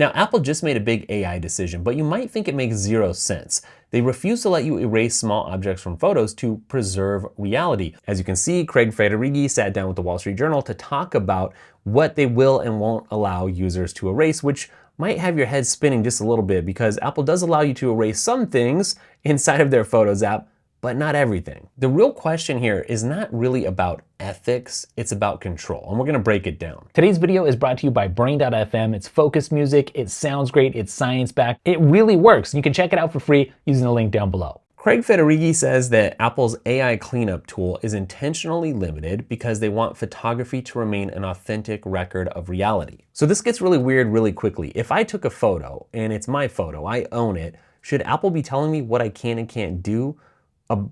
Now, Apple just made a big AI decision, but you might think it makes zero sense. They refuse to let you erase small objects from photos to preserve reality. As you can see, Craig Federighi sat down with the Wall Street Journal to talk about what they will and won't allow users to erase, which might have your head spinning just a little bit because Apple does allow you to erase some things inside of their Photos app, but not everything. The real question here is not really about ethics, it's about control, and we're gonna break it down. Today's video is brought to you by Brain.fm. It's focused music, it sounds great, it's science-backed, it really works. You can check it out for free using the link down below. Craig Federighi says that Apple's AI cleanup tool is intentionally limited because they want photography to remain an authentic record of reality. So this gets really weird really quickly. If I took a photo and it's my photo, I own it, should Apple be telling me what I can and can't do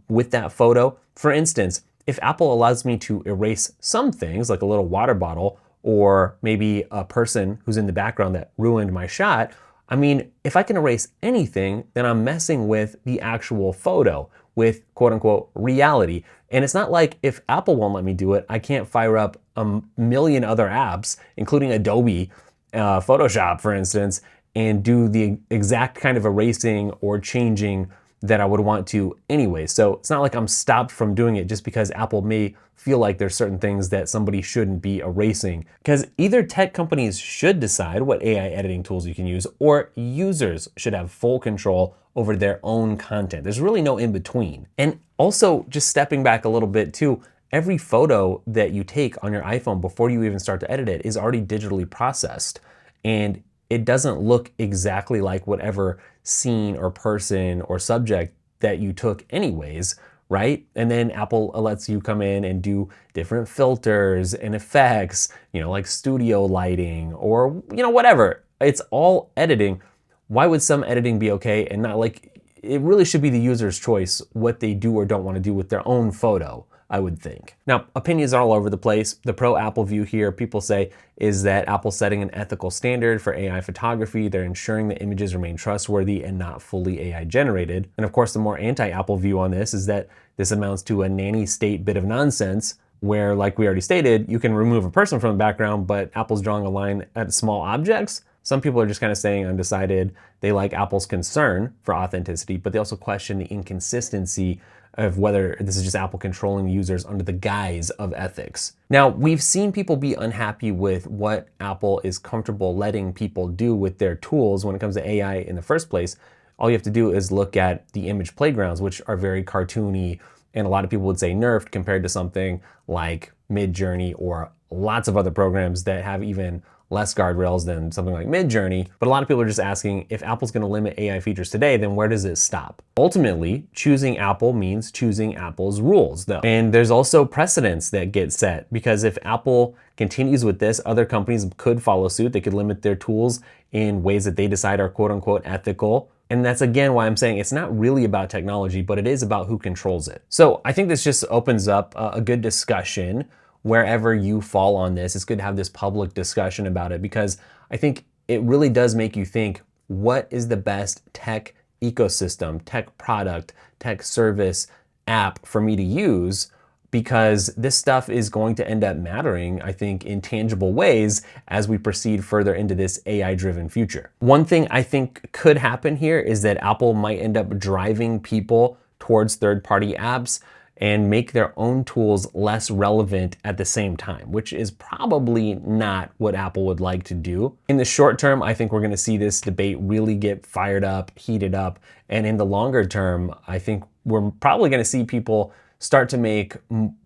with that photo? For instance, if Apple allows me to erase some things like a little water bottle or maybe a person who's in the background that ruined my shot, I mean, if I can erase anything, then I'm messing with the actual photo, with quote unquote reality. And it's not like if Apple won't let me do it, I can't fire up a million other apps, including Adobe Photoshop, for instance, and do the exact kind of erasing or changing that I would want to anyway. So it's not like I'm stopped from doing it just because Apple may feel like there's certain things that somebody shouldn't be erasing. Because either tech companies should decide what AI editing tools you can use, or users should have full control over their own content. There's really no in between. And also, just stepping back a little bit too, every photo that you take on your iPhone before you even start to edit it is already digitally processed. And it doesn't look exactly like whatever scene or person or subject that you took anyways, right? And then Apple lets you come in and do different filters and effects, like studio lighting or, whatever. It's all editing. Why would some editing be okay and not like, it really should be the user's choice what they do or don't want to do with their own photo, I would think. Now, opinions are all over the place. The pro-Apple view here, people say, is that Apple's setting an ethical standard for AI photography. They're ensuring the images remain trustworthy and not fully AI generated. And of course, the more anti-Apple view on this is that this amounts to a nanny state bit of nonsense where, like we already stated, you can remove a person from the background, but Apple's drawing a line at small objects. Some people are just kind of staying undecided. They like Apple's concern for authenticity, but they also question the inconsistency of whether this is just Apple controlling users under the guise of ethics. Now, we've seen people be unhappy with what Apple is comfortable letting people do with their tools when it comes to AI in the first place. All you have to do is look at the image playgrounds, which are very cartoony, and a lot of people would say nerfed compared to something like Midjourney or lots of other programs that have even less guardrails than something like Midjourney. But a lot of people are just asking, if Apple's gonna limit AI features today, then where does it stop? Ultimately, choosing Apple means choosing Apple's rules though. And there's also precedents that get set, because if Apple continues with this, other companies could follow suit. They could limit their tools in ways that they decide are quote unquote ethical. And that's again why I'm saying it's not really about technology, but it is about who controls it. So I think this just opens up a good discussion wherever you fall on this. It's good to have this public discussion about it, because I think it really does make you think, what is the best tech ecosystem, tech product, tech service app for me to use? Because this stuff is going to end up mattering, I think, in tangible ways as we proceed further into this AI-driven future. One thing I think could happen here is that Apple might end up driving people towards third-party apps and make their own tools less relevant at the same time, which is probably not what Apple would like to do. In the short term, I think we're gonna see this debate really get fired up, heated up, and in the longer term, I think we're probably gonna see people start to make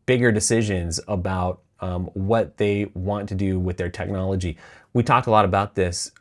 bigger decisions about what they want to do with their technology. We talked a lot about this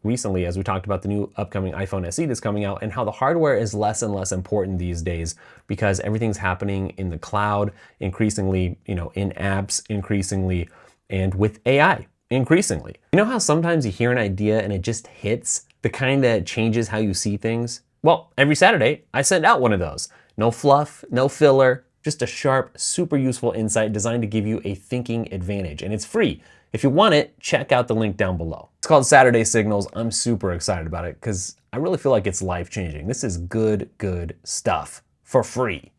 recently as we talked about the new upcoming iPhone SE that's coming out, and how the hardware is less and less important these days because everything's happening in the cloud, increasingly, in apps, increasingly, and with AI, increasingly. You know how sometimes you hear an idea and it just hits, the kind that changes how you see things? Well, every Saturday, I send out one of those. No fluff, no filler, just a sharp, super useful insight designed to give you a thinking advantage, and it's free. If you want it, check out the link down below. It's called Saturday Signals. I'm super excited about it because I really feel like it's life-changing. This is good stuff for free.